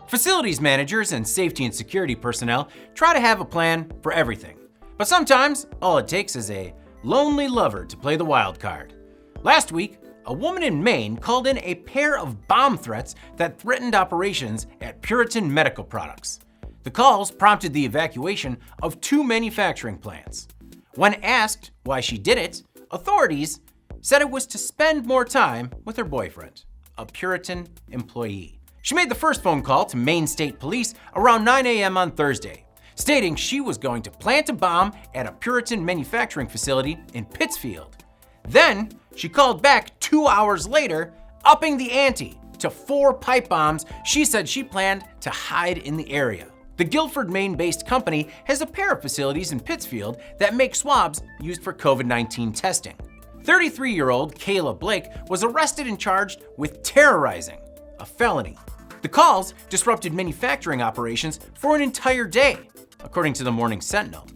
Facilities managers and safety and security personnel try to have a plan for everything. But sometimes, all it takes is a lonely lover to play the wild card. Last week, a woman in Maine called in a pair of bomb threats that threatened operations at Puritan Medical Products. The calls prompted the evacuation of 2 manufacturing plants. When asked why she did it, authorities said it was to spend more time with her boyfriend, a Puritan employee. She made the first phone call to Maine State Police around 9 a.m. on Thursday, stating she was going to plant a bomb at a Puritan manufacturing facility in Pittsfield. Then, she called back 2 hours later, upping the ante to 4 pipe bombs she said she planned to hide in the area. The Guilford, Maine-based company has a pair of facilities in Pittsfield that make swabs used for COVID-19 testing. 33-year-old Kayla Blake was arrested and charged with terrorizing, a felony. The calls disrupted manufacturing operations for an entire day, according to the Morning Sentinel.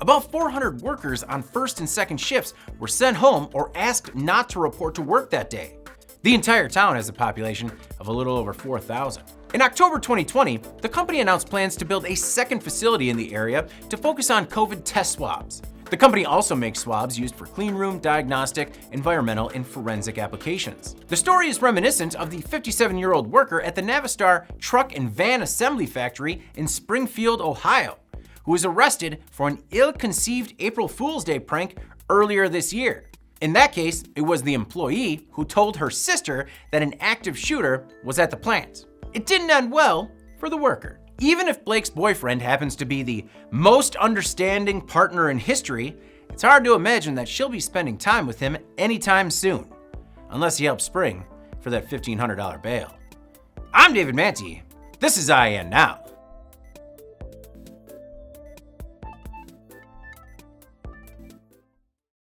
About 400 workers on first and second shifts were sent home or asked not to report to work that day. The entire town has a population of a little over 4,000. In October 2020, the company announced plans to build a second facility in the area to focus on COVID test swabs. The company also makes swabs used for cleanroom, diagnostic, environmental, and forensic applications. The story is reminiscent of the 57-year-old worker at the Navistar truck and van assembly factory in Springfield, Ohio, who was arrested for an ill-conceived April Fool's Day prank earlier this year. In that case, it was the employee who told her sister that an active shooter was at the plant. It didn't end well for the worker. Even if Blake's boyfriend happens to be the most understanding partner in history, it's hard to imagine that she'll be spending time with him anytime soon, unless he helps spring for that $1,500 bail. I'm David Manti. This is IN Now.